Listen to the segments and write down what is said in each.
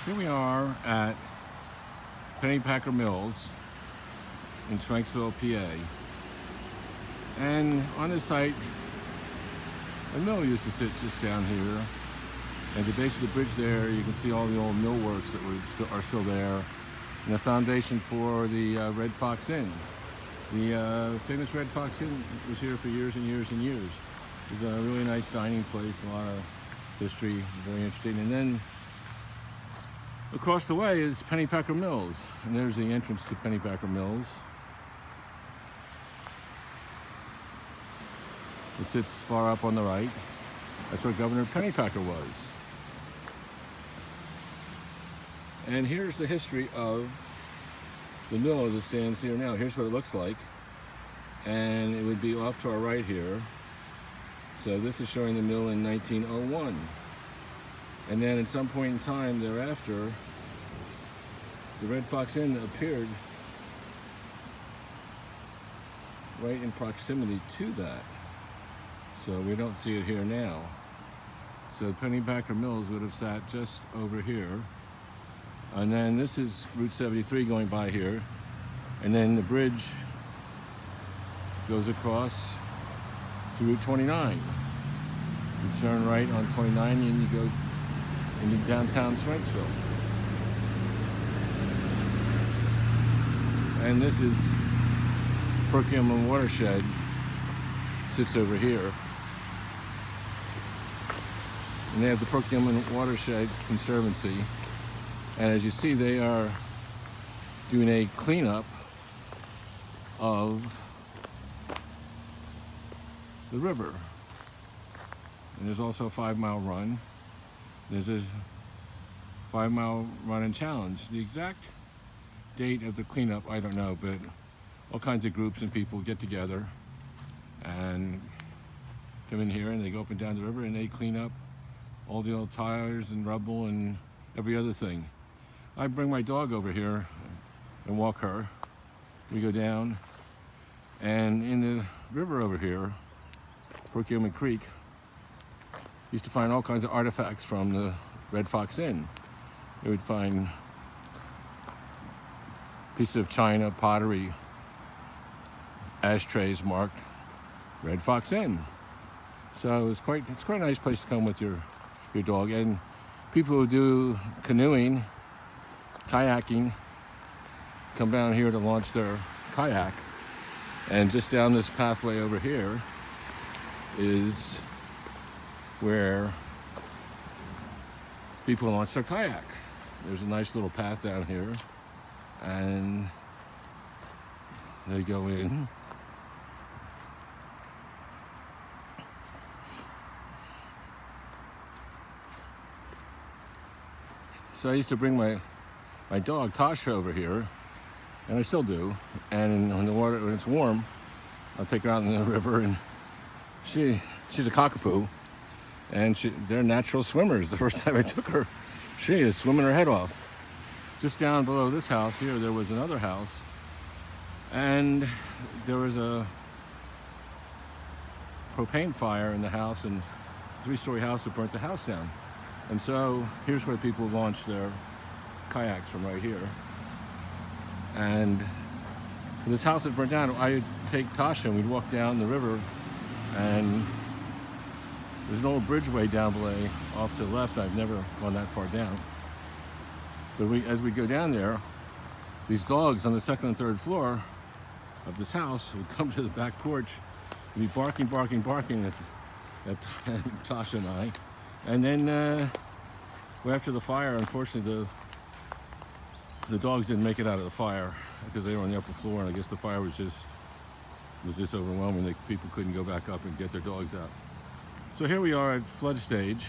Here we are at Pennypacker Mills in Shanksville, PA. And on this site, a mill used to sit just down here. At the base of the bridge there, you can see all the old mill works that are still there. And the foundation for the Red Fox Inn. The famous Red Fox Inn was here for years and years and years. It was a really nice dining place, a lot of history, very interesting. And then across the way is Pennypacker Mills, and there's the entrance to Pennypacker Mills. It sits far up on the right. That's where Governor Pennypacker was. And here's the history of the mill that stands here now. Here's what it looks like. And it would be off to our right here. So this is showing the mill in 1901. And then at some point in time thereafter, the Red Fox Inn appeared right in proximity to that. So we don't see it here now. So Pennypacker Mills would have sat just over here. And then this is Route 73 going by here. And then the bridge goes across to Route 29. You turn right on 29 and you go into downtown Shanksville. And this is Perkiomen Watershed, sits over here. And they have the Perkiomen Watershed Conservancy. And as you see, they are doing a cleanup of the river. And there's also a 5-mile run. There's a 5-mile run and challenge. The exact date of the cleanup, I don't know, but all kinds of groups and people get together and come in here and they go up and down the river and they clean up all the old tires and rubble and every other thing. I bring my dog over here and walk her. We go down, and in the river over here, Perkiomen Creek, used to find all kinds of artifacts from the Red Fox Inn. They would find pieces of china, pottery, ashtrays marked Red Fox Inn. So it's quite a nice place to come with your dog. And people who do canoeing, kayaking, come down here to launch their kayak. And just down this pathway over here is where people launch their kayak. There's a nice little path down here, and they go in. So I used to bring my dog Tasha over here, and I still do. And when the water, when it's warm, I'll take her out in the river, and she's a cockapoo, and they're natural swimmers. The first time I took her, she is swimming her head off. Just down below this house here, there was another house, and there was a propane fire in the house, and it's a 3-story house that burnt the house down. And so here's where people launch their kayaks from, right here. And this house that burned down, I would take Tasha and we'd walk down the river, and there's an old bridgeway down below off to the left. I've never gone that far down. But as we go down there, these dogs on the 2nd and 3rd floor of this house would come to the back porch and be barking at Tasha and I. And then after the fire, unfortunately, the dogs didn't make it out of the fire because they were on the upper floor, and I guess the fire was just overwhelming. People couldn't go back up and get their dogs out. So here we are at flood stage.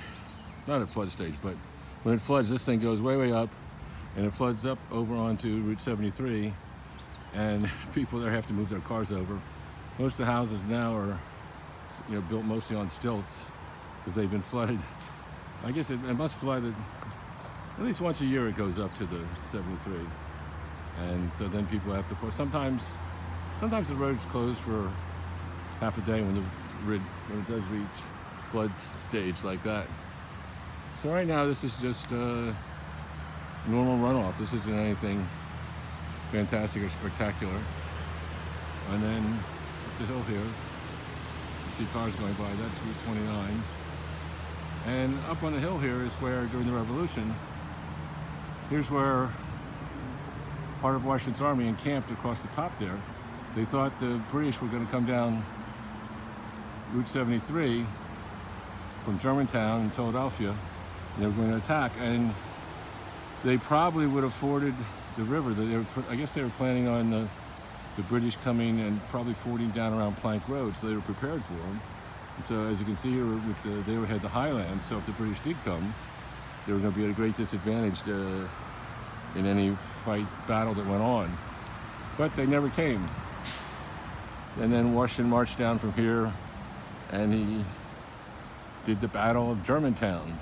Not at flood stage, but when it floods, this thing goes way up, and it floods up over onto Route 73, and people there have to move their cars over. Most of the houses now are built mostly on stilts because they've been flooded. I guess it must flood at least once a year. It goes up to the 73, and so then people have to push. Sometimes the road's closed for half a day when it does reach flood stage like that. So right now this is just normal runoff. This isn't anything fantastic or spectacular. And then up the hill here, you see cars going by. That's Route 29. And up on the hill here is where, during the Revolution, here's where part of Washington's army encamped across the top there. They thought the British were going to come down Route 73 from Germantown and Philadelphia, and they were going to attack. And they probably would have forded the river. I guess they were planning on the British coming and probably fording down around Plank Road, so they were prepared for them. And so, as you can see here, they had the highlands, so if the British did come, they were going to be at a great disadvantage in any battle that went on. But they never came. And then Washington marched down from here, and he did the Battle of Germantown.